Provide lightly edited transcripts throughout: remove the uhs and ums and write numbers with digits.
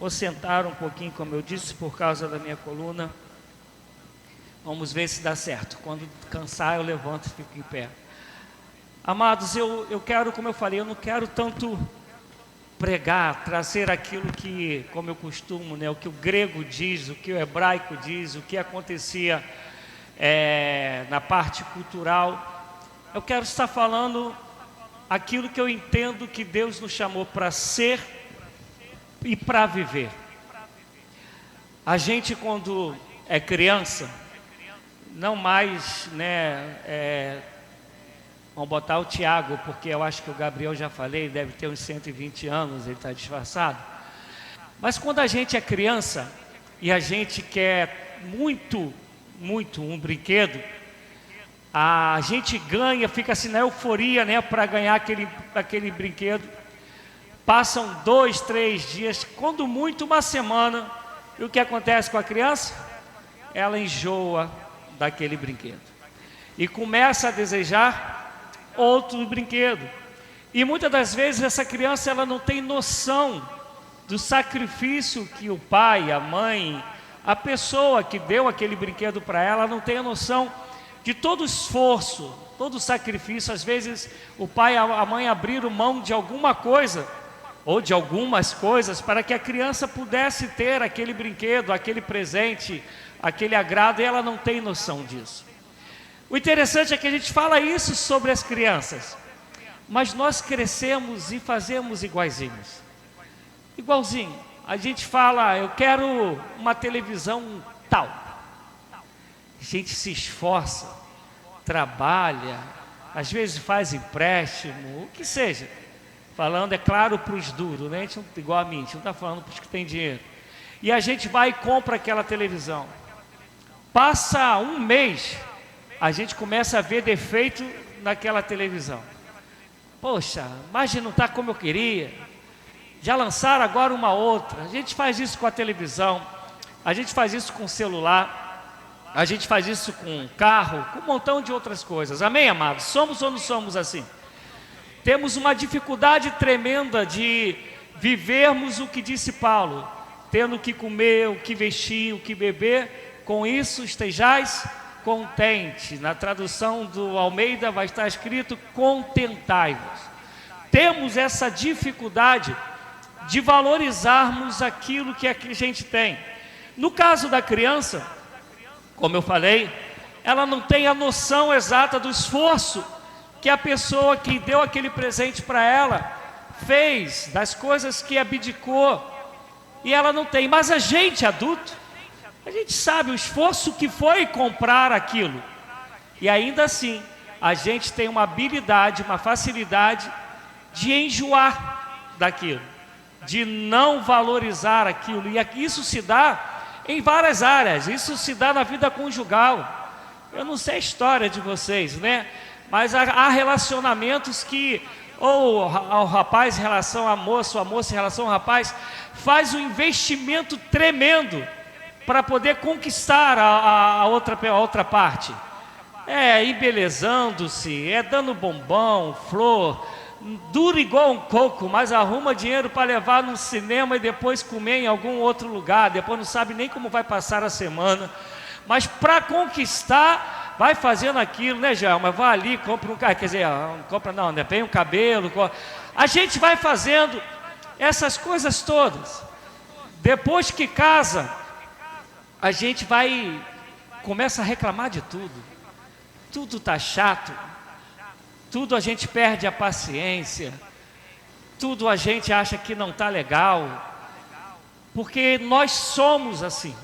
Vou sentar um pouquinho, como eu disse, por causa da minha coluna. Vamos ver se dá certo. Quando cansar, eu levanto e fico em pé. Amados, eu quero, como eu falei, eu não quero tanto pregar, trazer aquilo que, como eu costumo, né, o que o grego diz, o que o hebraico diz, o que acontecia na parte cultural. Eu quero estar falando aquilo que eu entendo que Deus nos chamou para ser e para viver. A gente, quando é criança, não mais, né, vamos botar o Tiago, porque eu acho que o Gabriel, já falei, deve ter uns 120 anos, ele está disfarçado. Mas quando a gente é criança e a gente quer muito um brinquedo, a gente ganha, fica assim na euforia, né, para ganhar aquele brinquedo. Passam 2, 3 dias, quando muito uma semana, e o que acontece com a criança? Ela enjoa daquele brinquedo e começa a desejar outro brinquedo. E muitas das vezes essa criança, ela não tem noção do sacrifício que o pai, a mãe, a pessoa que deu aquele brinquedo para ela, não tem a noção de todo o esforço, todo o sacrifício. Às vezes o pai e a mãe abriram mão de alguma coisa ou de algumas coisas para que a criança pudesse ter aquele brinquedo, aquele presente, aquele agrado, e ela não tem noção disso. O interessante é que a gente fala isso sobre as crianças, mas nós crescemos e fazemos igualzinhos. Igualzinho, a gente fala, eu quero uma televisão tal. A gente se esforça, trabalha, às vezes faz empréstimo, o que seja. Falando, é claro, para os duros, né? A gente não, igual a mim, a gente não está falando para os que têm dinheiro. E a gente vai e compra aquela televisão. Passa um mês, a gente começa a ver defeito naquela televisão. Poxa, mas não está como eu queria. Já lançaram agora uma outra. A gente faz isso com a televisão, a gente faz isso com o celular, a gente faz isso com o carro, com um montão de outras coisas. Amém, amados? Somos ou não somos assim? Temos uma dificuldade tremenda de vivermos o que disse Paulo, tendo o que comer, o que vestir, o que beber, com isso estejais contente. Na tradução do Almeida vai estar escrito: contentai-vos. Temos essa dificuldade de valorizarmos aquilo que a gente tem. No caso da criança, como eu falei, ela não tem a noção exata do esforço que a pessoa que deu aquele presente para ela fez, das coisas que abdicou, e ela não tem. Mas a gente adulto, a gente sabe o esforço que foi comprar aquilo, e ainda assim a gente tem uma habilidade, uma facilidade de enjoar daquilo, de não valorizar aquilo. E isso se dá em várias áreas. Isso se dá na vida conjugal. Eu não sei a história de vocês, né? Mas há relacionamentos que, ou o rapaz em relação à moça, ou a moça em relação ao rapaz, faz um investimento tremendo para poder conquistar a outra parte. É embelezando-se, é dando bombom, flor, dura igual um coco, mas arruma dinheiro para levar no cinema e depois comer em algum outro lugar, depois não sabe nem como vai passar a semana. Mas para conquistar, vai fazendo aquilo, né, Gelma? Vai ali, compra um carro, quer dizer, compra não, né? Vem um cabelo. A gente vai fazendo essas coisas todas. Depois que casa, a gente começa a reclamar de tudo. Tudo está chato. Tudo a gente perde a paciência. Tudo a gente acha que não está legal. Porque nós somos assim.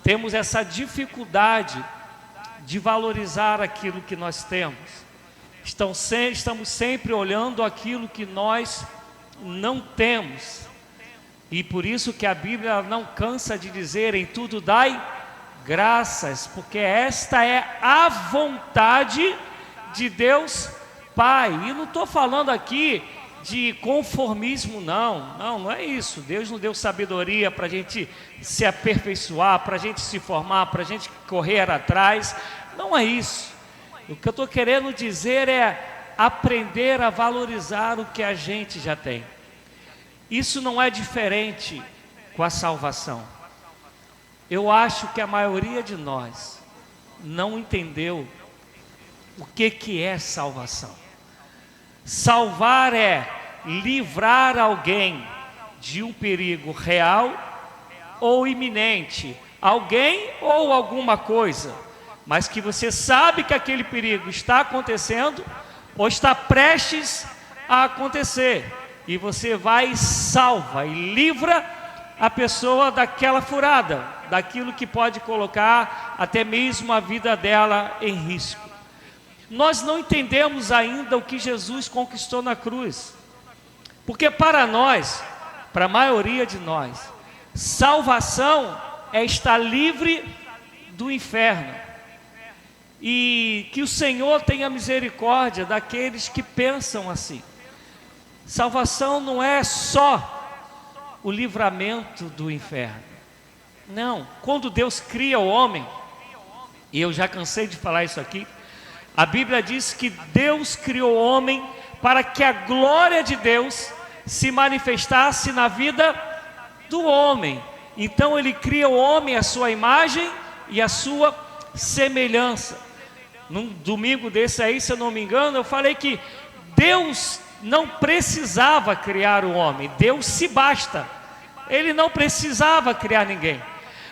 Temos essa dificuldade de valorizar aquilo que nós temos. Estamos sempre olhando aquilo que nós não temos. E por isso que a Bíblia não cansa de dizer: em tudo dai graças, porque esta é a vontade de Deus Pai. E não estou falando aqui de conformismo, não é isso. Deus não deu sabedoria para a gente se aperfeiçoar, para a gente se formar, para a gente correr atrás. Não é isso. O que eu estou querendo dizer é aprender a valorizar o que a gente já tem. Isso não é diferente com a salvação. Eu acho que a maioria de nós não entendeu o que é salvação. Salvar é livrar alguém de um perigo real ou iminente, alguém ou alguma coisa, mas que você sabe que aquele perigo está acontecendo ou está prestes a acontecer, e você vai e salva e livra a pessoa daquela furada, daquilo que pode colocar até mesmo a vida dela em risco. Nós não entendemos ainda o que Jesus conquistou na cruz, porque para nós, para a maioria de nós, salvação é estar livre do inferno. E que o Senhor tenha misericórdia daqueles que pensam assim. Salvação não é só o livramento do inferno. Não, quando Deus cria o homem, e eu já cansei de falar isso aqui, a Bíblia diz que Deus criou o homem para que a glória de Deus se manifestasse na vida do homem. Então Ele cria o homem à sua imagem e à sua semelhança. Num domingo desse aí, se eu não me engano, eu falei que Deus não precisava criar o homem, Deus se basta. Ele não precisava criar ninguém.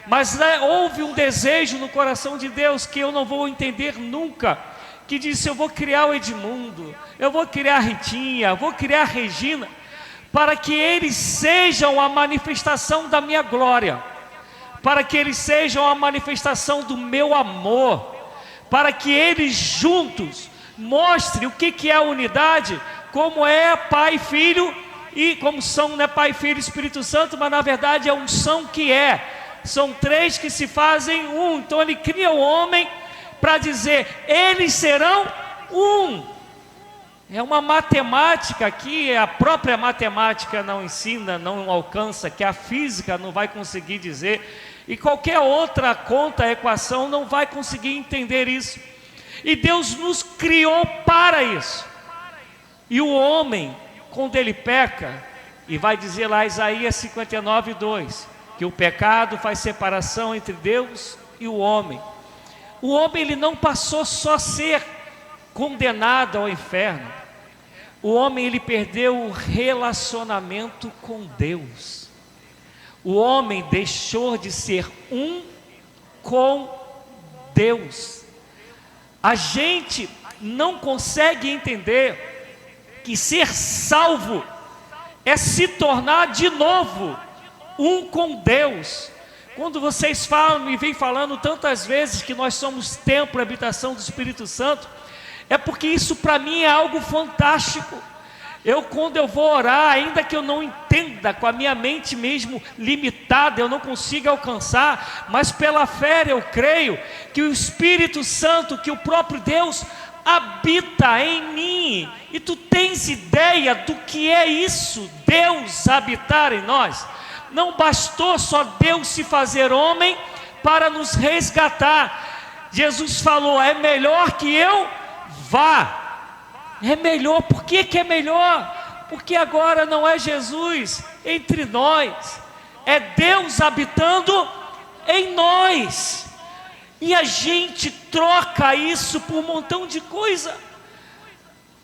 Mas houve um desejo no coração de Deus que eu não vou entender nunca, que disse: eu vou criar o Edmundo, eu vou criar a Ritinha, eu vou criar a Regina, para que eles sejam a manifestação da minha glória, para que eles sejam a manifestação do meu amor, para que eles juntos mostrem o que é a unidade, como é Pai e Filho, e como são, não é Pai, Filho e Espírito Santo, mas na verdade é um são que são três que se fazem um. Então Ele cria o homem para dizer: eles serão um. É uma matemática que a própria matemática não ensina, não alcança, que a física não vai conseguir dizer, e qualquer outra conta, equação, não vai conseguir entender isso. E Deus nos criou para isso. E o homem, quando ele peca, e vai dizer lá Isaías 59:2, que o pecado faz separação entre Deus e o homem. O homem, ele não passou só a ser condenado ao inferno. O homem, ele perdeu o relacionamento com Deus. O homem deixou de ser um com Deus. A gente não consegue entender que ser salvo é se tornar de novo um com Deus. Quando vocês falam e vêm falando tantas vezes que nós somos templo e habitação do Espírito Santo, é porque isso para mim é algo fantástico. Quando eu vou orar, ainda que eu não entenda, com a minha mente mesmo limitada, eu não consiga alcançar, mas pela fé eu creio que o Espírito Santo, que o próprio Deus habita em mim. E tu tens ideia do que é isso, Deus habitar em nós? Não bastou só Deus se fazer homem para nos resgatar. Jesus falou: é melhor que eu vá. É melhor. Por que é melhor? Porque agora não é Jesus entre nós, é Deus habitando em nós. E a gente troca isso por um montão de coisa.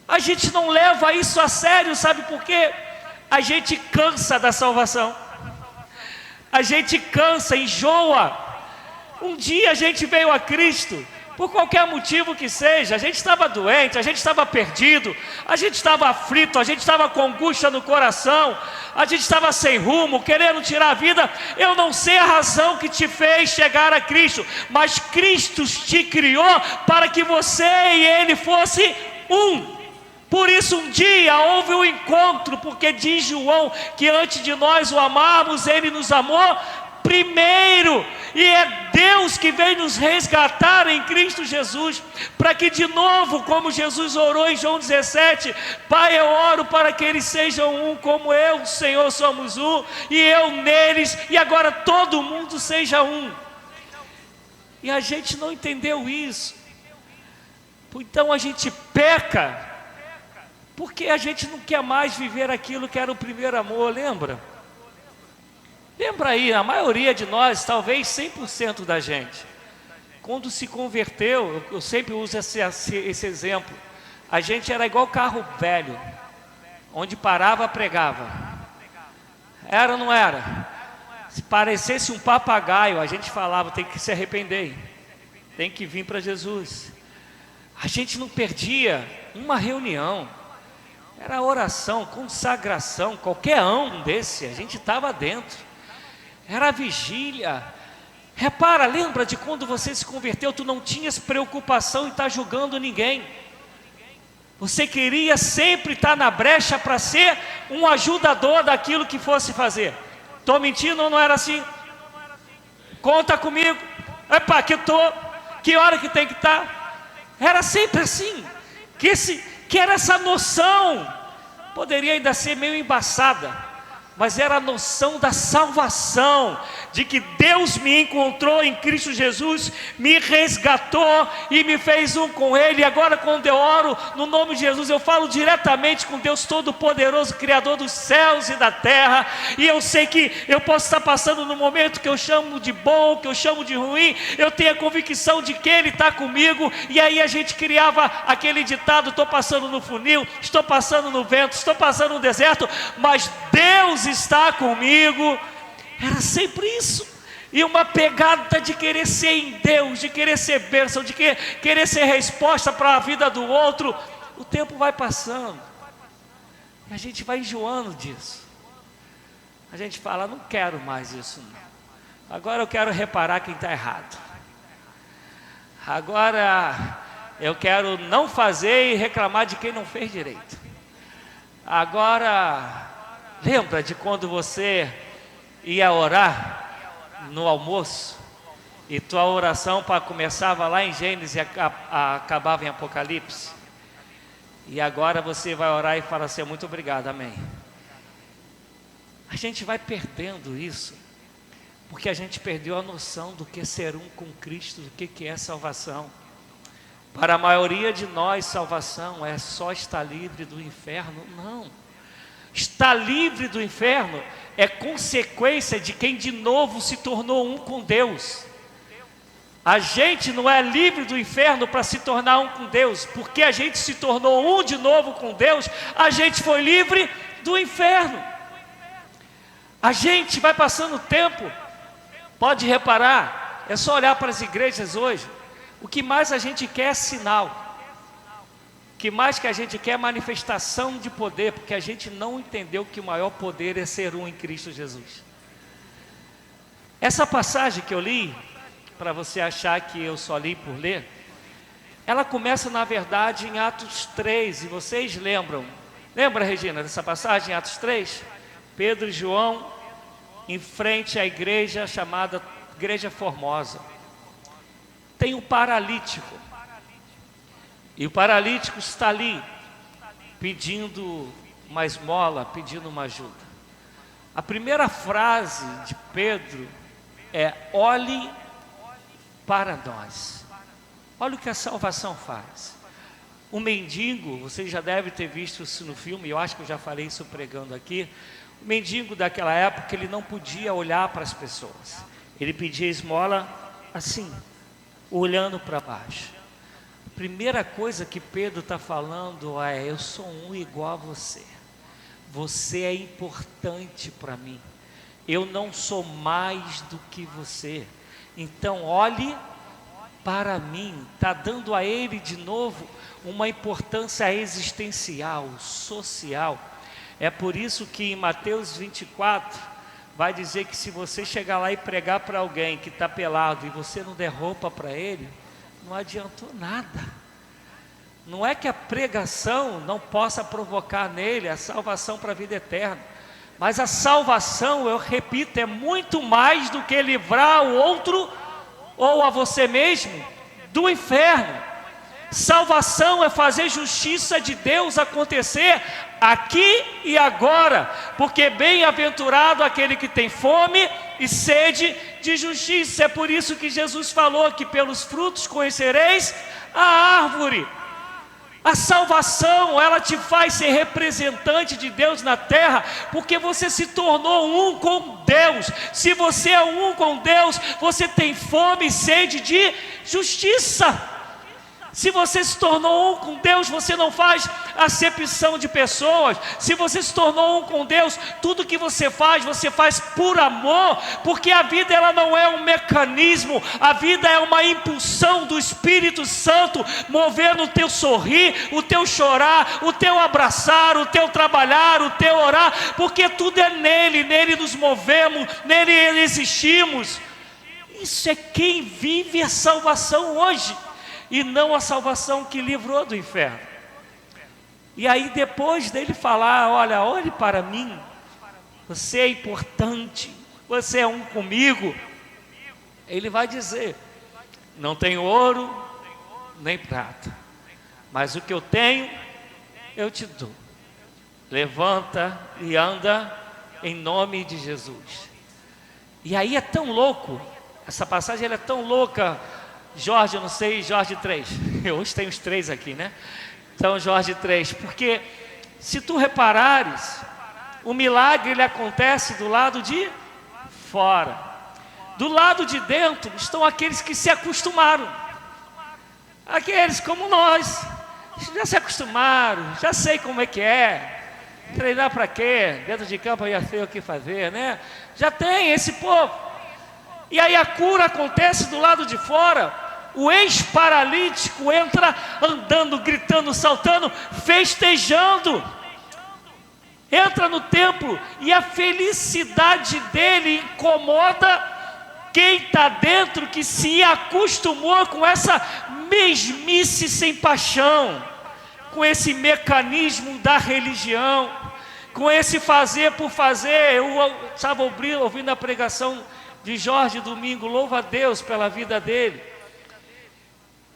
A gente não leva isso a sério, sabe por quê? A gente cansa da salvação. A gente cansa, enjoa. Um dia a gente veio a Cristo, por qualquer motivo que seja, a gente estava doente, a gente estava perdido, a gente estava aflito, a gente estava com angústia no coração, a gente estava sem rumo, querendo tirar a vida. Eu não sei a razão que te fez chegar a Cristo, mas Cristo te criou para que você e Ele fossem um. Por isso um dia houve um encontro, porque diz João que antes de nós o amarmos, Ele nos amou primeiro, e é Deus que vem nos resgatar em Cristo Jesus, para que de novo, como Jesus orou em João 17, Pai, eu oro para que eles sejam um, como eu, Senhor, somos um, e eu neles, e agora todo mundo seja um. E a gente não entendeu isso, então a gente peca, porque a gente não quer mais viver aquilo que era o primeiro amor, lembra? Lembra aí, a maioria de nós, talvez 100% da gente, quando se converteu, eu sempre uso esse exemplo, a gente era igual carro velho, onde parava, pregava. Era ou não era? Se parecesse um papagaio, a gente falava, tem que se arrepender, tem que vir para Jesus. A gente não perdia uma reunião, era oração, consagração, qualquer um desse, a gente estava dentro. Era vigília. Repara, lembra de quando você se converteu, tu não tinhas preocupação em estar julgando ninguém. Você queria sempre estar na brecha para ser um ajudador daquilo que fosse fazer. Estou mentindo ou não era assim? Conta comigo. Epa, que estou. Que hora que tem que estar? Era sempre assim. Que era essa noção. Poderia ainda ser meio embaçada, mas era a noção da salvação, de que Deus me encontrou em Cristo Jesus, me resgatou e me fez um com Ele. E agora, quando eu oro no nome de Jesus, eu falo diretamente com Deus Todo-Poderoso, Criador dos céus e da terra. E eu sei que eu posso estar passando no momento que eu chamo de bom, que eu chamo de ruim, eu tenho a convicção de que Ele está comigo. E aí a gente criava aquele ditado: estou passando no funil, estou passando no vento, estou passando no deserto, mas Deus está comigo. Era sempre isso. E uma pegada de querer ser em Deus, de querer ser bênção, de querer ser resposta para a vida do outro. O tempo vai passando e a gente vai enjoando disso. A gente fala: não quero mais isso não. Agora eu quero reparar quem está errado. Agora eu quero não fazer e reclamar de quem não fez direito. Agora, lembra de quando você ia orar no almoço e tua oração começava lá em Gênesis e acabava em Apocalipse? E agora você vai orar e fala assim: muito obrigado, amém. A gente vai perdendo isso, porque a gente perdeu a noção do que é ser um com Cristo, do que é salvação. Para a maioria de nós, salvação é só estar livre do inferno. Não. Estar livre do inferno é consequência de quem de novo se tornou um com Deus. A gente não é livre do inferno para se tornar um com Deus, porque a gente se tornou um de novo com Deus, a gente foi livre do inferno. A gente vai passando o tempo, pode reparar, é só olhar para as igrejas hoje, o que mais a gente quer é sinal. O que mais que a gente quer é manifestação de poder, porque a gente não entendeu que o maior poder é ser um em Cristo Jesus. Essa passagem que eu li, para você achar que eu só li por ler, ela começa na verdade em Atos 3, e vocês lembram? Lembra, Regina, dessa passagem em Atos 3? Pedro e João em frente à igreja chamada Igreja Formosa. Tem um paralítico. E o paralítico está ali, pedindo uma esmola, pedindo uma ajuda. A primeira frase de Pedro é: olhe para nós. Olha o que a salvação faz. O mendigo, vocês já devem ter visto isso no filme, eu acho que eu já falei isso pregando aqui. O mendigo daquela época, ele não podia olhar para as pessoas. Ele pedia esmola assim, olhando para baixo. Primeira coisa que Pedro está falando é: eu sou um igual a você. Você é importante para mim. Eu não sou mais do que você. Então olhe para mim. Está dando a ele de novo uma importância existencial, social. É por isso que em Mateus 24 vai dizer que se você chegar lá e pregar para alguém que está pelado e você não der roupa para ele, não adiantou nada. Não é que a pregação não possa provocar nele a salvação para a vida eterna, mas a salvação, eu repito, é muito mais do que livrar o outro ou a você mesmo do inferno. Salvação é fazer justiça de Deus acontecer aqui e agora, porque bem-aventurado aquele que tem fome e sede de justiça. É por isso que Jesus falou que pelos frutos conhecereis a árvore. A salvação, ela te faz ser representante de Deus na terra, porque você se tornou um com Deus. Se você é um com Deus, você tem fome e sede de justiça. Se você se tornou um com Deus, você não faz acepção de pessoas. Se você se tornou um com Deus, tudo que você faz por amor, porque a vida ela não é um mecanismo, a vida é uma impulsão do Espírito Santo, movendo o teu sorrir, o teu chorar, o teu abraçar, o teu trabalhar, o teu orar, porque tudo é nele nos movemos, nele existimos. Isso é quem vive a salvação hoje, e não a salvação que livrou do inferno. E aí depois dele falar, olha, olhe para mim, você é importante, você é um comigo, ele vai dizer, não tenho ouro, nem prata, mas o que eu tenho, eu te dou. Levanta e anda em nome de Jesus. E aí é tão louco, essa passagem ela é tão louca, Jorge, eu não sei, Jorge 3, hoje tem os 3 aqui, né? Então Jorge 3, porque se tu reparares, o milagre ele acontece do lado de fora. Do lado de dentro estão aqueles que se acostumaram, aqueles como nós, já se acostumaram, já sei como é que é, treinar para quê? Dentro de campo eu já sei o que fazer, né? Já tem esse povo. E aí a cura acontece do lado de fora. O ex-paralítico entra andando, gritando, saltando, festejando. Entra no templo e a felicidade dele incomoda quem está dentro, que se acostumou com essa mesmice sem paixão, com esse mecanismo da religião, com esse fazer por fazer. Eu estava ouvindo a pregação de Jorge domingo, louva a Deus pela vida dele.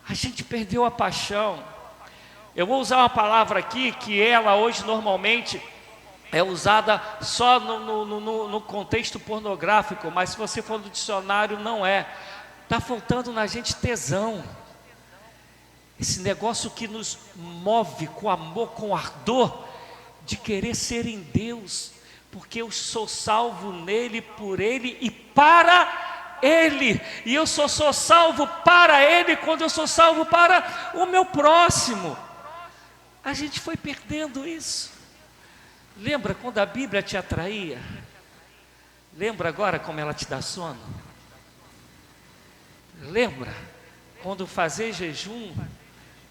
A gente perdeu a paixão. Eu vou usar uma palavra aqui que ela hoje normalmente é usada só no contexto pornográfico, mas se você for no dicionário não é. Está faltando na gente tesão. Esse negócio que nos move com amor, com ardor, de querer ser em Deus, porque eu sou salvo nele, por ele e para Ele, e eu só sou salvo para Ele quando eu sou salvo para o meu próximo. A gente foi perdendo isso. Lembra quando a Bíblia te atraía? Lembra agora como ela te dá sono? Lembra quando fazer jejum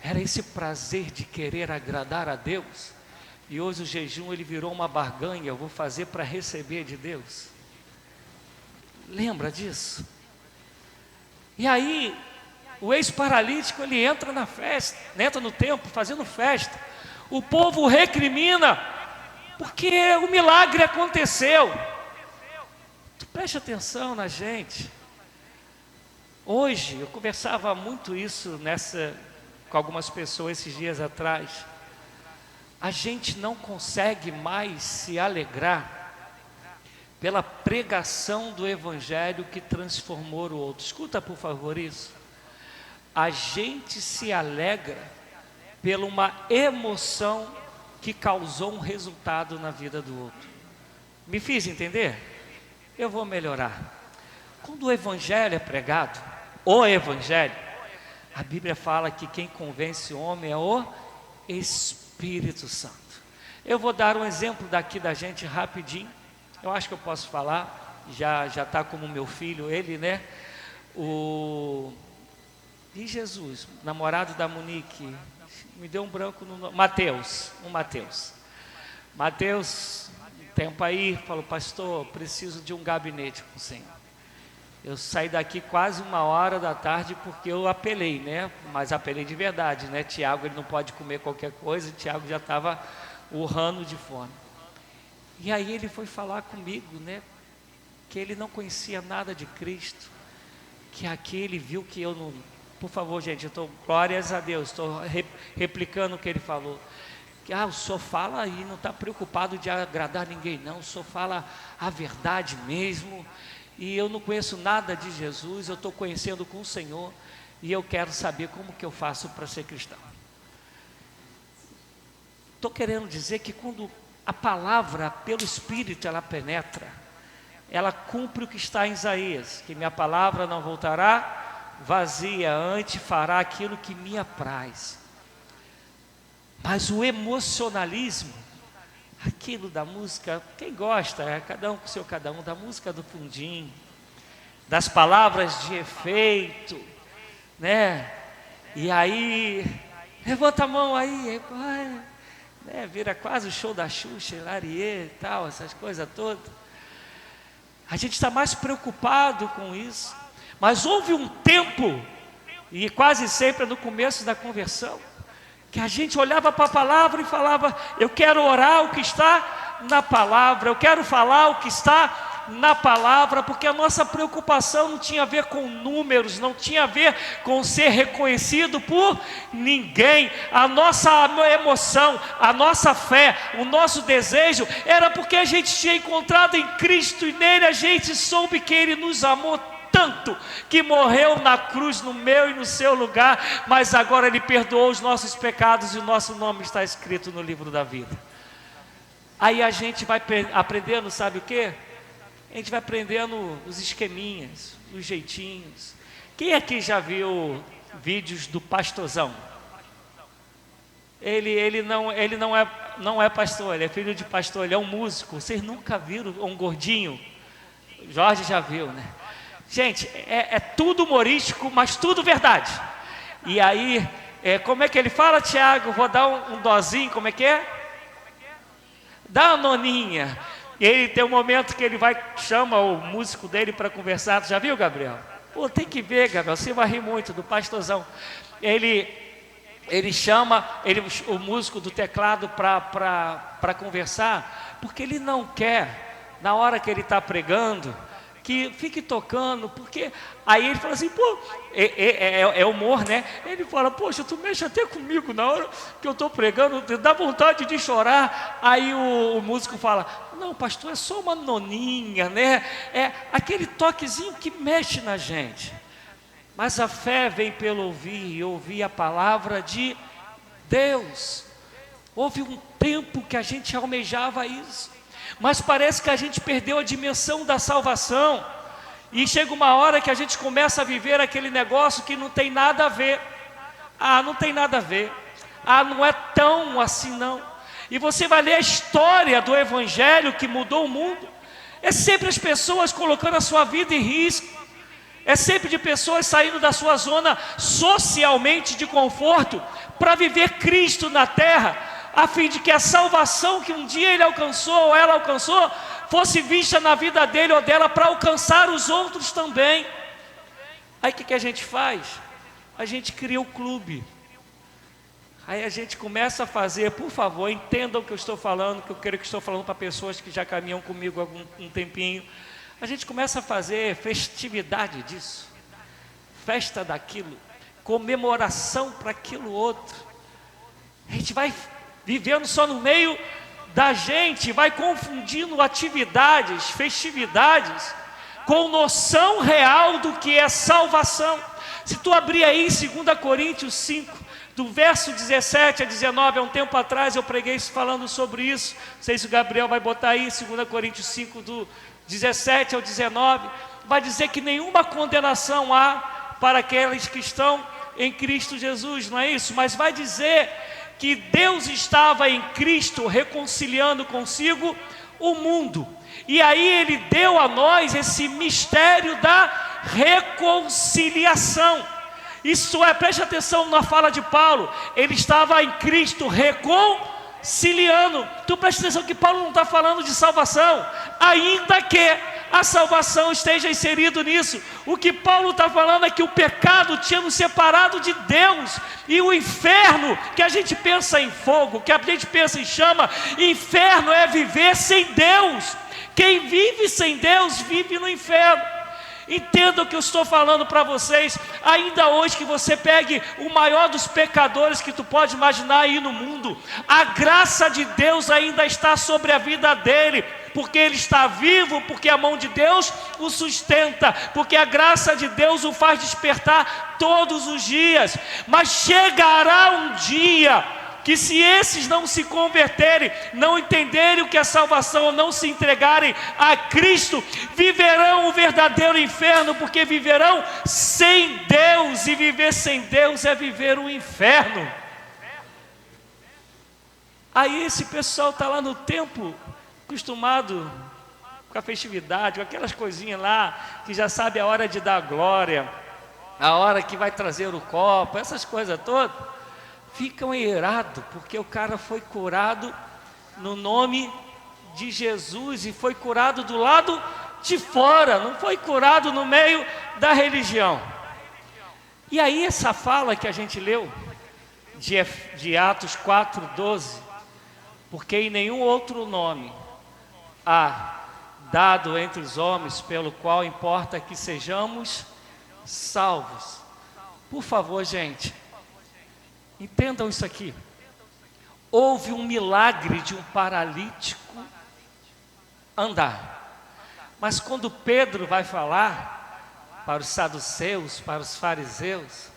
era esse prazer de querer agradar a Deus? E hoje o jejum ele virou uma barganha, eu vou fazer para receber de Deus. Lembra disso? E aí, o ex-paralítico, ele entra na festa, entra no templo, fazendo festa. O povo recrimina, porque o milagre aconteceu. Tu preste atenção na gente. Hoje, eu conversava muito isso com algumas pessoas esses dias atrás. A gente não consegue mais se alegrar pela pregação do Evangelho que transformou o outro. Escuta por favor isso. A gente se alegra pela uma emoção que causou um resultado na vida do outro. Me fiz entender? Eu vou melhorar. Quando o Evangelho é pregado, o Evangelho, a Bíblia fala que quem convence o homem é o Espírito Santo. Eu vou dar um exemplo daqui da gente rapidinho. Eu acho que eu posso falar, já está como meu filho, ele, né? E Jesus, namorado da Monique, me deu um branco no nome, Mateus. Mateus, um tempo aí, falou, pastor, preciso de um gabinete com o Senhor. Eu saí daqui quase 1h da tarde porque eu apelei, né? Mas apelei de verdade, né? Tiago, ele não pode comer qualquer coisa, Tiago já estava urrando de fome. E aí ele foi falar comigo, né? Que ele não conhecia nada de Cristo, que aqui ele viu que eu não... Por favor, gente, eu estou, glórias a Deus, estou replicando o que ele falou. Que o senhor fala e não está preocupado de agradar ninguém não, o senhor fala a verdade mesmo, e eu não conheço nada de Jesus, eu estou conhecendo com o Senhor, e eu quero saber como que eu faço para ser cristão. estou querendo dizer que quando a palavra pelo Espírito ela penetra, ela cumpre o que está em Isaías, que minha palavra não voltará vazia, antes fará aquilo que me apraz. Mas o emocionalismo, aquilo da música, quem gosta, é cada um com o seu cada um, da música do fundinho, das palavras de efeito, né? E aí, levanta a mão aí, né? Vira quase o show da Xuxa, Lariê e tal, essas coisas todas. A gente está mais preocupado com isso. Mas houve um tempo, e quase sempre no começo da conversão, que a gente olhava para a palavra e falava: eu quero orar o que está na palavra, eu quero falar o que está na palavra, porque a nossa preocupação não tinha a ver com números, não tinha a ver com ser reconhecido por ninguém. A nossa emoção, a nossa fé, o nosso desejo era porque a gente tinha encontrado em Cristo, e nele a gente soube que Ele nos amou tanto, que morreu na cruz no meu e no seu lugar, mas agora Ele perdoou os nossos pecados e o nosso nome está escrito no livro da vida. Aí a gente vai aprendendo, sabe o que? A gente vai aprendendo os esqueminhas, os jeitinhos. Quem aqui já viu vídeos do pastorzão? Ele não é pastor, ele é filho de pastor, ele é um músico. Vocês nunca viram um gordinho? Jorge já viu, né? Gente, é tudo humorístico, mas tudo verdade. E aí, como é que ele fala, Tiago? Vou dar um dozinho, como é que é? Dá uma noninha. E ele tem um momento que ele chama o músico dele para conversar. Tu já viu, Gabriel? Pô, tem que ver, Gabriel, você vai rir muito do pastorzão. Ele chama o músico do teclado para conversar, porque ele não quer, na hora que ele está pregando, que fique tocando, porque aí ele fala assim, pô, é humor, né? Ele fala, poxa, tu mexe até comigo na hora que eu estou pregando, dá vontade de chorar. Aí o músico fala, não, pastor, é só uma noninha, né? É aquele toquezinho que mexe na gente. Mas a fé vem pelo ouvir, e ouvir a palavra de Deus. Houve um tempo que a gente almejava isso, mas parece que a gente perdeu a dimensão da salvação, e chega uma hora que a gente começa a viver aquele negócio que não tem nada a ver. Não tem nada a ver. Não é tão assim não. E você vai ler a história do Evangelho que mudou o mundo, é sempre as pessoas colocando a sua vida em risco, é sempre de pessoas saindo da sua zona socialmente de conforto para viver Cristo na terra, a fim de que a salvação que um dia ele alcançou, ou ela alcançou, fosse vista na vida dele ou dela para alcançar os outros também. Aí o que a gente faz? A gente cria o clube. Aí a gente começa a fazer, por favor, entendam o que eu estou falando, que eu creio que estou falando para pessoas que já caminham comigo há um tempinho. A gente começa a fazer festividade disso, festa daquilo, comemoração para aquilo outro. A gente vai vivendo só no meio da gente, vai confundindo atividades, festividades, com noção real do que é salvação. Se tu abrir aí em 2 Coríntios 5, do verso 17 a 19, há um tempo atrás eu preguei falando sobre isso, não sei se o Gabriel vai botar aí, 2 Coríntios 5, do 17 ao 19, vai dizer que nenhuma condenação há para aqueles que estão em Cristo Jesus, não é isso? Mas vai dizer que Deus estava em Cristo reconciliando consigo o mundo, e aí Ele deu a nós esse mistério da reconciliação. Isso é, preste atenção na fala de Paulo, ele estava em Cristo reconciliando. Tu preste atenção que Paulo não está falando de salvação, ainda que a salvação esteja inserido nisso. O que Paulo está falando é que o pecado tinha nos separado de Deus, e o inferno, que a gente pensa em fogo, que a gente pensa em chama, inferno é viver sem Deus. Quem vive sem Deus vive no inferno. Entenda o que eu estou falando para vocês. Ainda hoje que você pegue o maior dos pecadores que tu pode imaginar aí no mundo, a graça de Deus ainda está sobre a vida dele, porque ele está vivo, porque a mão de Deus o sustenta, porque a graça de Deus o faz despertar todos os dias. Mas chegará um dia que se esses não se converterem, não entenderem o que é salvação, não se entregarem a Cristo, viverão o verdadeiro inferno, porque viverão sem Deus, e viver sem Deus é viver um inferno. Aí esse pessoal está lá no templo, acostumado com a festividade, com aquelas coisinhas lá, que já sabe a hora de dar glória, a hora que vai trazer o copo, essas coisas todas, ficam irados, porque o cara foi curado no nome de Jesus, e foi curado do lado de fora, não foi curado no meio da religião. E aí essa fala que a gente leu, de Atos 4:12, porque em nenhum outro nome há dado entre os homens pelo qual importa que sejamos salvos. Por favor, gente, entendam isso aqui. Houve um milagre de um paralítico andar, mas quando Pedro vai falar para os saduceus, para os fariseus,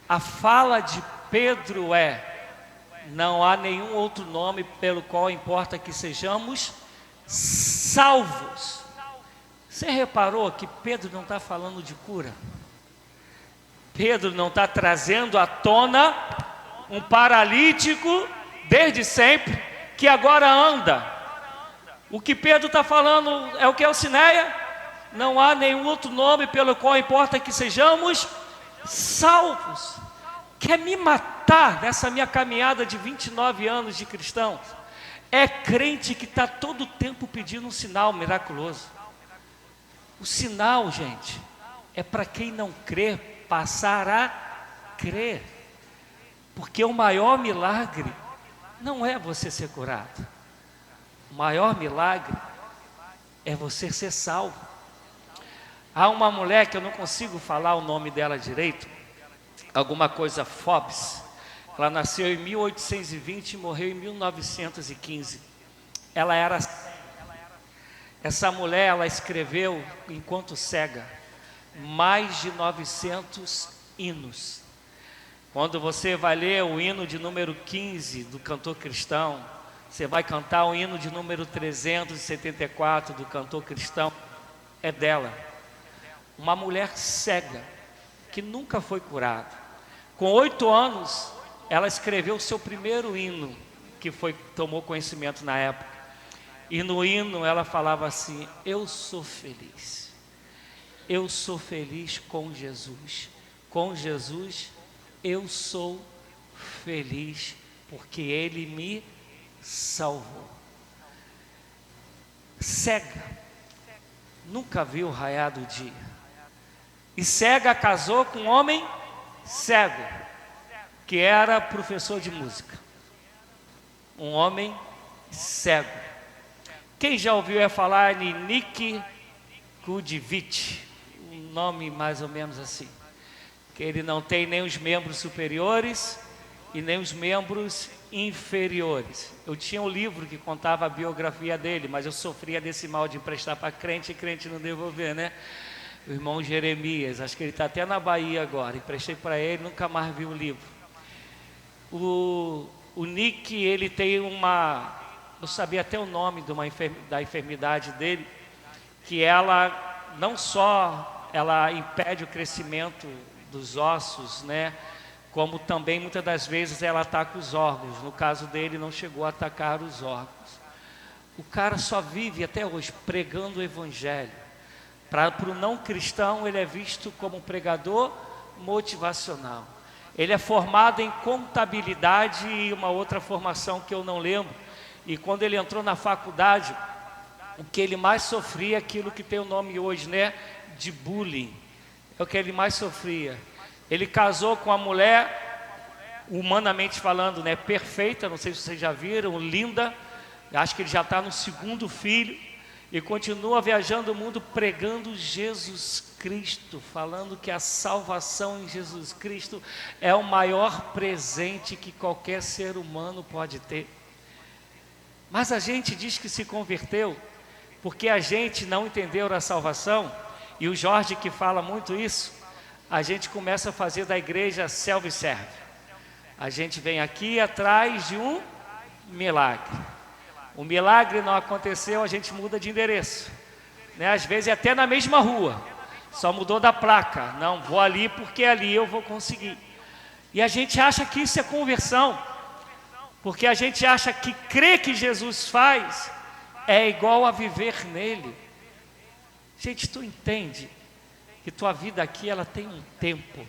a fala de Pedro é: não há nenhum outro nome pelo qual importa que sejamos salvos. Você reparou que Pedro não está falando de cura? Pedro não está trazendo à tona um paralítico desde sempre, que agora anda. O que Pedro está falando é o que, Alcineia? Não há nenhum outro nome pelo qual importa que sejamos salvos. Quer me matar nessa minha caminhada de 29 anos de cristão? É crente que está todo o tempo pedindo um sinal miraculoso. O sinal, gente, é para quem não crê passar a crer. Porque o maior milagre não é você ser curado. O maior milagre é você ser salvo. Há uma mulher que eu não consigo falar o nome dela direito, alguma coisa Forbes. Ela nasceu em 1820 e morreu em 1915. Ela era... Essa mulher, ela escreveu, enquanto cega, mais de 900 hinos. Quando você vai ler o hino de número 15 do cantor cristão, você vai cantar o hino de número 374 do cantor cristão, é dela. Uma mulher cega, que nunca foi curada. Com 8 anos, ela escreveu o seu primeiro hino, que tomou conhecimento na época. E no hino ela falava assim: eu sou feliz com Jesus eu sou feliz, porque Ele me salvou. Cega, nunca viu o raiar do dia, e cega casou com um homem cego, que era professor de música, um homem cego. Quem já ouviu falar em Nick Kudivich? Um nome mais ou menos assim, que ele não tem nem os membros superiores e nem os membros inferiores. Eu tinha um livro que contava a biografia dele, mas eu sofria desse mal de emprestar para crente e crente não devolver, né? O irmão Jeremias, acho que ele está até na Bahia agora, emprestei para ele, nunca mais vi o livro. O Nick, ele tem uma... Eu sabia até o nome da enfermidade dele, que ela não só ela impede o crescimento dos ossos, né? Como também muitas das vezes ela ataca os órgãos. No caso dele, não chegou a atacar os órgãos. O cara só vive até hoje pregando o evangelho. Para o não cristão, ele é visto como um pregador motivacional. Ele é formado em contabilidade e uma outra formação que eu não lembro. E quando ele entrou na faculdade, o que ele mais sofria é aquilo que tem o nome hoje, né? De bullying. É o que ele mais sofria. Ele casou com uma mulher, humanamente falando, né? Perfeita, não sei se vocês já viram, linda. Acho que ele já está no 2º filho. E continua viajando o mundo pregando Jesus Cristo, falando que a salvação em Jesus Cristo é o maior presente que qualquer ser humano pode ter. Mas a gente diz que se converteu porque a gente não entendeu a salvação, e o Jorge que fala muito isso, a gente começa a fazer da igreja self-serve. A gente vem aqui atrás de um milagre. O milagre não aconteceu, a gente muda de endereço, né? Às vezes é até na mesma rua, só mudou da placa. Não, vou ali porque ali eu vou conseguir. E a gente acha que isso é conversão, porque a gente acha que crer que Jesus faz é igual a viver nele. Gente, tu entende que tua vida aqui ela tem um tempo,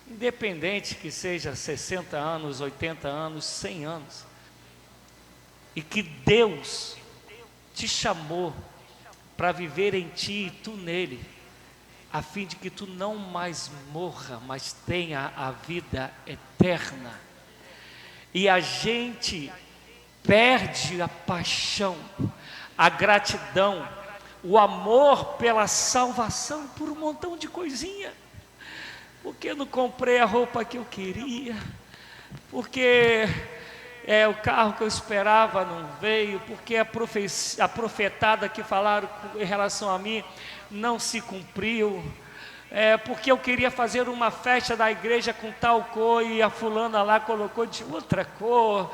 independente que seja 60 anos, 80 anos, 100 anos, e que Deus te chamou para viver em ti e tu nele, a fim de que tu não mais morra, mas tenha a vida eterna. E a gente perde a paixão, a gratidão, o amor pela salvação por um montão de coisinha. Porque eu não comprei a roupa que eu queria, porque o carro que eu esperava não veio, porque a profetada que falaram em relação a mim não se cumpriu, porque eu queria fazer uma festa da igreja com tal cor e a fulana lá colocou de outra cor.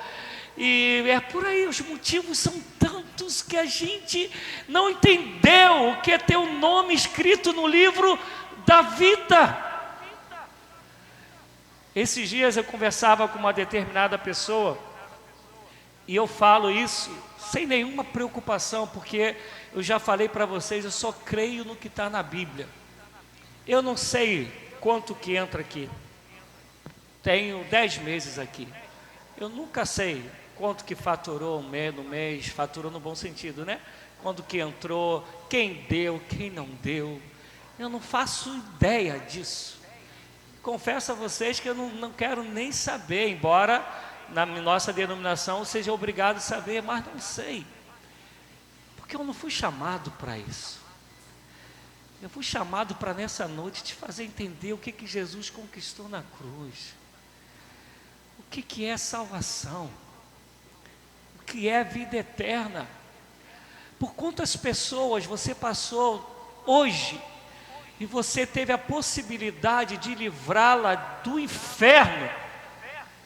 E é por aí, os motivos são tantos que a gente não entendeu o que é ter o nome escrito no livro da vida. Esses dias eu conversava com uma determinada pessoa, e eu falo isso sem nenhuma preocupação, porque eu já falei para vocês, eu só creio no que está na Bíblia. Eu não sei quanto que entra aqui, tenho 10 meses aqui, eu nunca sei quanto que faturou no mês, faturou no bom sentido, né? Quando que entrou, quem deu, quem não deu, eu não faço ideia disso. Confesso a vocês que eu não quero nem saber, embora na nossa denominação eu seja obrigado a saber, mas não sei, porque eu não fui chamado para isso. Eu fui chamado para nessa noite te fazer entender o que Jesus conquistou na cruz, o que é salvação, o que é vida eterna. Por quantas pessoas você passou hoje e você teve a possibilidade de livrá-la do inferno,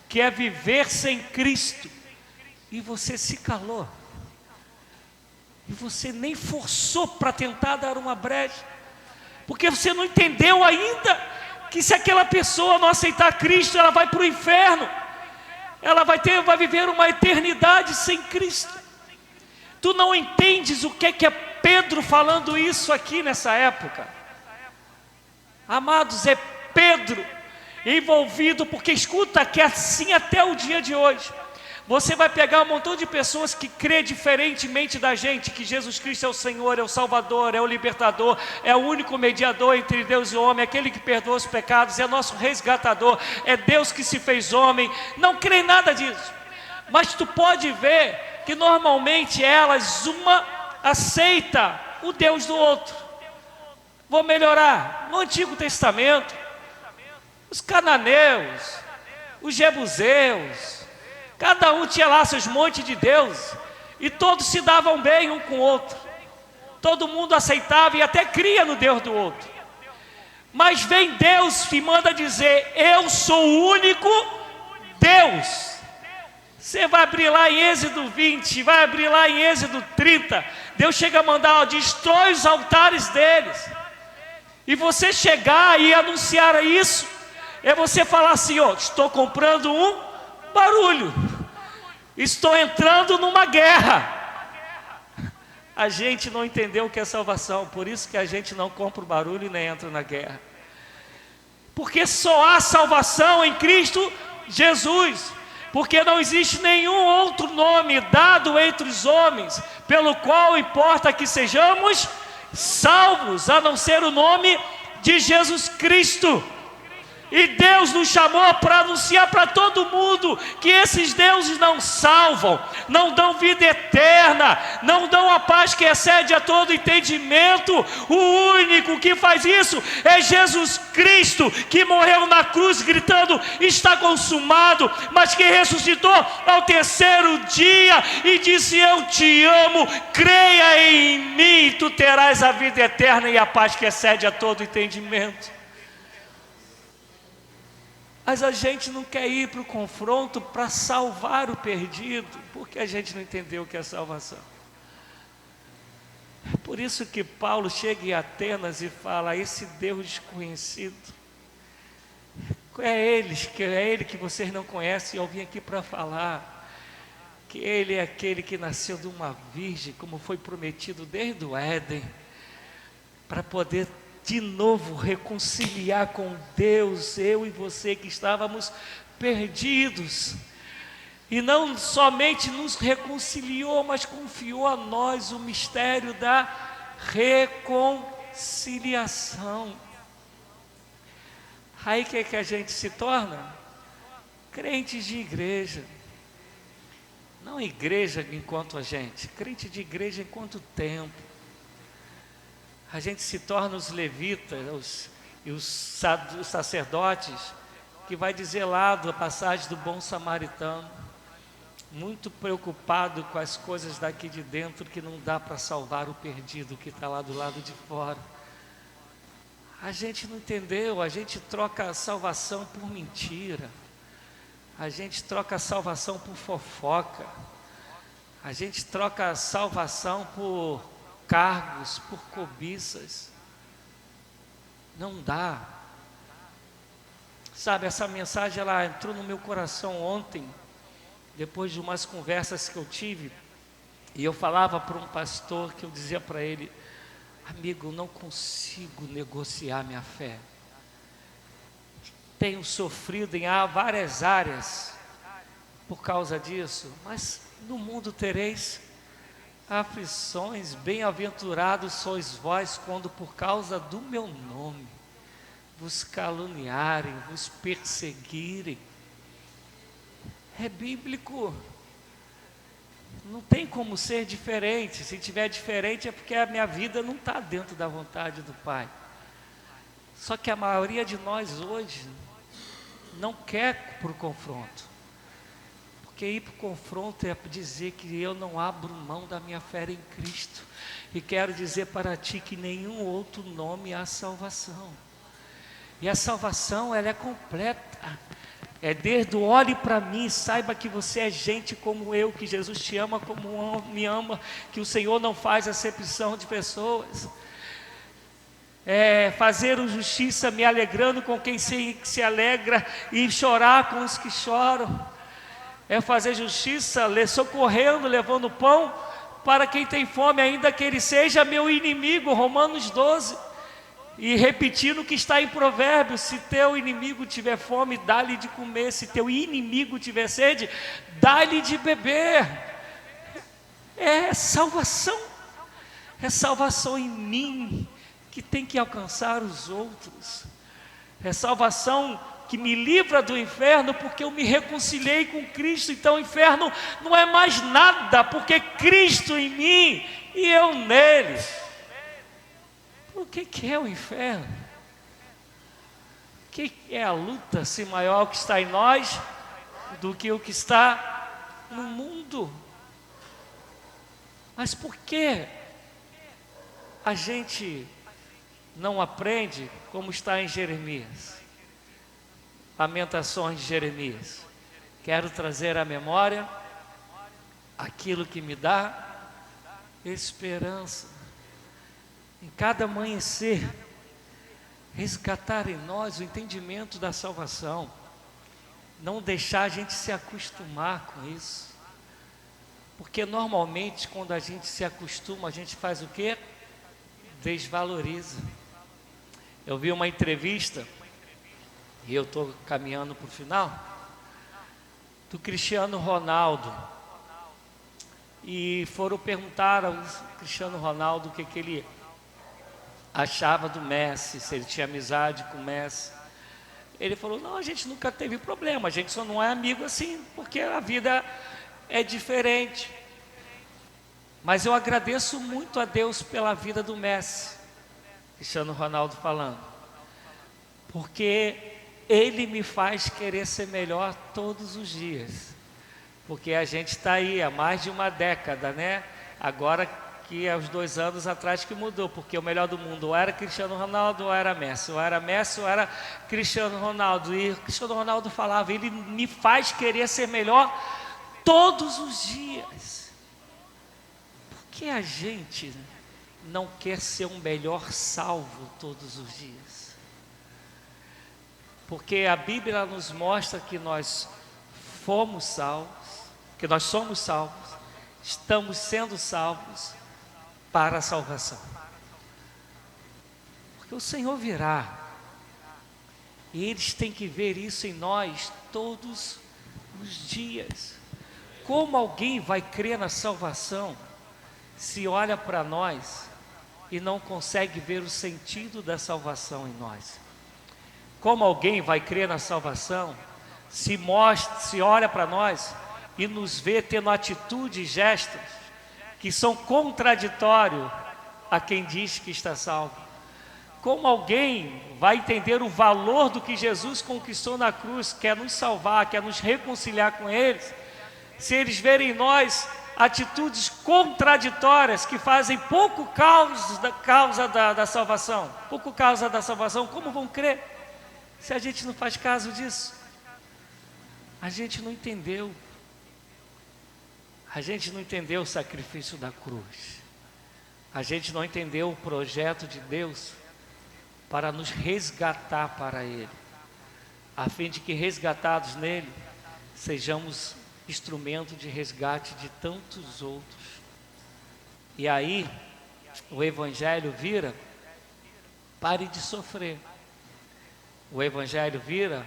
que é viver sem Cristo, e você se calou, e você nem forçou para tentar dar uma brecha, porque você não entendeu ainda que se aquela pessoa não aceitar Cristo, ela vai para o inferno, ela vai viver uma eternidade sem Cristo. Tu não entendes o que é Pedro falando isso aqui nessa época. Amados, é Pedro envolvido, porque escuta que assim até o dia de hoje, você vai pegar um montão de pessoas que crê diferentemente da gente, que Jesus Cristo é o Senhor, é o Salvador, é o Libertador, é o único mediador entre Deus e o homem, aquele que perdoa os pecados, é nosso resgatador, é Deus que se fez homem, não crê em nada disso, mas tu pode ver que normalmente elas, uma aceita o Deus do outro. Vou melhorar, no Antigo Testamento, os cananeus, os jebuseus, cada um tinha lá seus montes de Deus, e todos se davam bem um com o outro, todo mundo aceitava e até cria no Deus do outro. Mas vem Deus e manda dizer: eu sou o único Deus. Você vai abrir lá em Êxodo 20, vai abrir lá em Êxodo 30, Deus chega a mandar: destrói os altares deles. E você chegar e anunciar isso, é você falar assim: estou comprando um barulho, estou entrando numa guerra. A gente não entendeu o que é salvação, por isso que a gente não compra o barulho e nem entra na guerra, porque só há salvação em Cristo Jesus, porque não existe nenhum outro nome dado entre os homens, pelo qual importa que sejamos salvos, a não ser o nome de Jesus Cristo. E Deus nos chamou para anunciar para todo mundo que esses deuses não salvam, não dão vida eterna, não dão a paz que excede a todo entendimento. O único que faz isso é Jesus Cristo, que morreu na cruz gritando: está consumado, mas que ressuscitou ao terceiro dia e disse: eu te amo, creia em mim, tu terás a vida eterna e a paz que excede a todo entendimento. Mas a gente não quer ir para o confronto para salvar o perdido, porque a gente não entendeu o que é salvação. É por isso que Paulo chega em Atenas e fala: esse Deus desconhecido, é ele que vocês não conhecem, e eu vim aqui para falar que ele é aquele que nasceu de uma virgem, como foi prometido desde o Éden, para poder de novo reconciliar com Deus, eu e você que estávamos perdidos. E não somente nos reconciliou, mas confiou a nós o mistério da reconciliação. Aí o que é que a gente se torna? Crentes de igreja. Não igreja enquanto a gente, crente de igreja enquanto tempo. A gente se torna os levitas os sacerdotes, que vai dizer lá da passagem do bom samaritano, muito preocupado com as coisas daqui de dentro, que não dá para salvar o perdido que está lá do lado de fora. A gente não entendeu, a gente troca a salvação por mentira, a gente troca a salvação por fofoca, a gente troca a salvação por cargos, por cobiças. Não dá. Sabe, essa mensagem ela entrou no meu coração ontem, depois de umas conversas que eu tive, e eu falava para um pastor, que eu dizia para ele: amigo, eu não consigo negociar minha fé. Tenho sofrido em várias áreas por causa disso, mas no mundo tereis aflições, bem-aventurados sois vós, quando por causa do meu nome vos caluniarem, vos perseguirem. É bíblico. Não tem como ser diferente. Se tiver diferente é porque a minha vida não está dentro da vontade do Pai. Só que a maioria de nós hoje não quer para o confronto. Porque ir para o confronto é dizer que eu não abro mão da minha fé em Cristo. E quero dizer para ti que nenhum outro nome há salvação. E a salvação ela é completa. É desde o olhe para mim, saiba que você é gente como eu, que Jesus te ama como me ama, que o Senhor não faz acepção de pessoas. É fazer justiça me alegrando com quem se alegra e chorar com os que choram. É fazer justiça socorrendo, levando pão para quem tem fome, ainda que ele seja meu inimigo, Romanos 12. E repetindo o que está em Provérbios: se teu inimigo tiver fome, dá-lhe de comer; se teu inimigo tiver sede, dá-lhe de beber. É salvação em mim, que tem que alcançar os outros. É salvação que me livra do inferno, porque eu me reconciliei com Cristo. Então o inferno não é mais nada, porque Cristo em mim e eu nele. O que é o inferno? O que é a luta, se maior o que está em nós do que o que está no mundo? Mas por que a gente não aprende como está em Jeremias? Lamentações de Jeremias. Quero trazer à memória aquilo que me dá esperança. Em cada amanhecer, resgatar em nós o entendimento da salvação. Não deixar a gente se acostumar com isso. Porque normalmente quando a gente se acostuma, a gente faz o quê? Desvaloriza. Eu vi uma entrevista, e eu estou caminhando para o final, do Cristiano Ronaldo. E foram perguntar ao Cristiano Ronaldo o que ele achava do Messi, se ele tinha amizade com o Messi. Ele falou: não, a gente nunca teve problema, a gente só não é amigo assim, porque a vida é diferente. Mas eu agradeço muito a Deus pela vida do Messi, Cristiano Ronaldo falando, porque ele me faz querer ser melhor todos os dias. Porque a gente está aí há mais de uma década, né? Agora Aqui há uns 2 anos atrás que mudou, porque o melhor do mundo ou era Cristiano Ronaldo ou era Messi, ou era Messi ou era Cristiano Ronaldo. E Cristiano Ronaldo falava, ele me faz querer ser melhor todos os dias. Por que a gente não quer ser um melhor salvo todos os dias? Porque a Bíblia nos mostra que nós fomos salvos, que nós somos salvos, estamos sendo salvos para a salvação. Porque o Senhor virá, e eles têm que ver isso em nós todos os dias. Como alguém vai crer na salvação se olha para nós e não consegue ver o sentido da salvação em nós? Como alguém vai crer na salvação se olha para nós e nos vê tendo atitudes e gestos que são contraditórios a quem diz que está salvo? Como alguém vai entender o valor do que Jesus conquistou na cruz, quer nos salvar, quer nos reconciliar com eles, se eles verem em nós atitudes contraditórias que fazem pouco causa da salvação, pouco causa da salvação, como vão crer se a gente não faz caso disso? A gente não entendeu. A gente não entendeu o sacrifício da cruz. A gente não entendeu o projeto de Deus para nos resgatar para Ele, a fim de que, resgatados nele, sejamos instrumento de resgate de tantos outros. E aí, o Evangelho vira, pare de sofrer. O Evangelho vira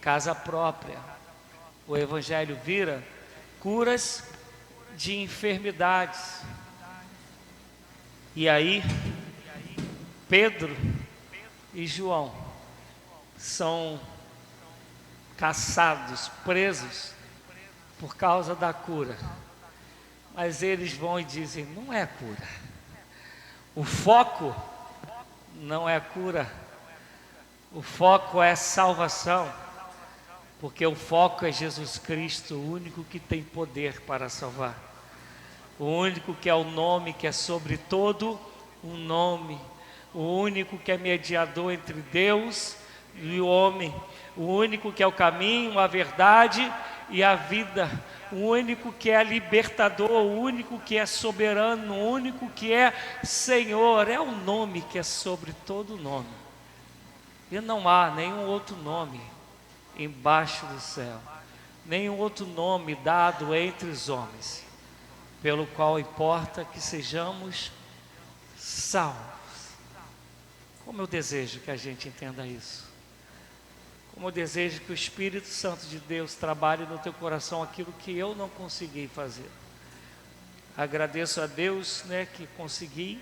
casa própria. O Evangelho vira curas de enfermidades. E aí, Pedro e João são caçados, presos por causa da cura. Mas eles vão e dizem, não é cura. O foco não é cura. O foco é salvação. Porque o foco é Jesus Cristo, o único que tem poder para salvar. O único que é o nome que é sobre todo o nome. O único que é mediador entre Deus e o homem. O único que é o caminho, a verdade e a vida. O único que é libertador, o único que é soberano, o único que é Senhor. É o nome que é sobre todo nome. E não há nenhum outro nome embaixo do céu, nenhum outro nome dado entre os homens, pelo qual importa que sejamos salvos. Como eu desejo que a gente entenda isso. Como eu desejo que o Espírito Santo de Deus trabalhe no teu coração aquilo que eu não consegui fazer. Agradeço a Deus, que consegui,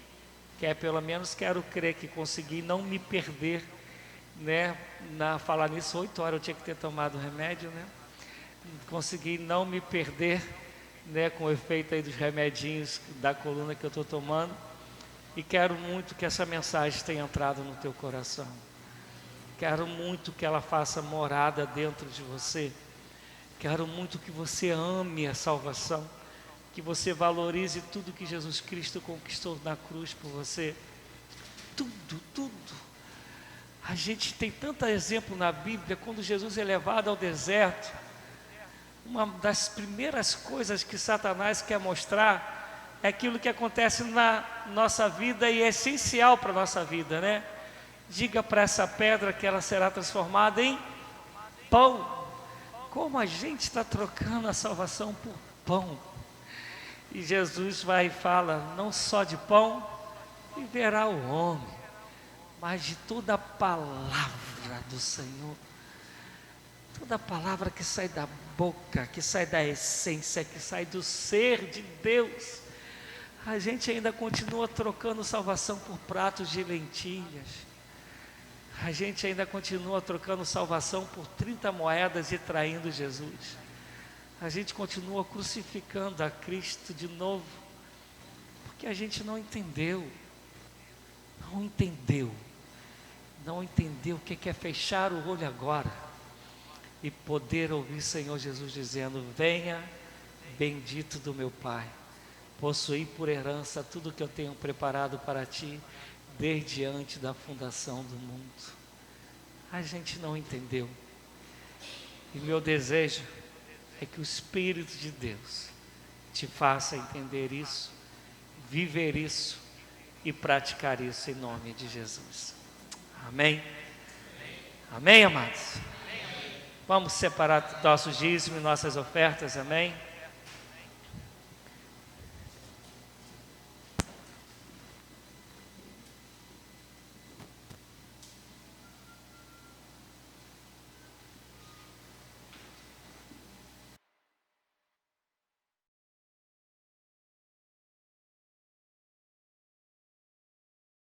pelo menos quero crer que consegui não me perder, falar nisso, 8 horas eu tinha que ter tomado o remédio, consegui não me perder, com o efeito aí dos remedinhos da coluna que eu estou tomando, e quero muito que essa mensagem tenha entrado no teu coração. Quero muito que ela faça morada dentro de você. Quero muito que você ame a salvação, que você valorize tudo que Jesus Cristo conquistou na cruz por você. Tudo. A gente tem tanto exemplo na Bíblia. Quando Jesus é levado ao deserto, uma das primeiras coisas que Satanás quer mostrar é aquilo que acontece na nossa vida e é essencial para a nossa vida, Diga para essa pedra que ela será transformada em pão. Como a gente está trocando a salvação por pão. E Jesus vai e fala, não só de pão viverá o homem, mas de toda a palavra do Senhor. Toda a palavra que sai da boca, que sai da essência, que sai do ser de Deus. A gente ainda continua trocando salvação por pratos de lentilhas. A gente ainda continua trocando salvação por 30 moedas e traindo Jesus. A gente continua crucificando a Cristo de novo, porque a gente não entendeu o que é fechar o olho agora e poder ouvir Senhor Jesus dizendo, venha bendito do meu Pai, possuir por herança tudo que eu tenho preparado para ti desde antes da fundação do mundo. A gente não entendeu. E meu desejo é que o Espírito de Deus te faça entender isso, viver isso e praticar isso em nome de Jesus. Amém? Amém, amados? Vamos separar nossos dízimos e nossas ofertas, amém?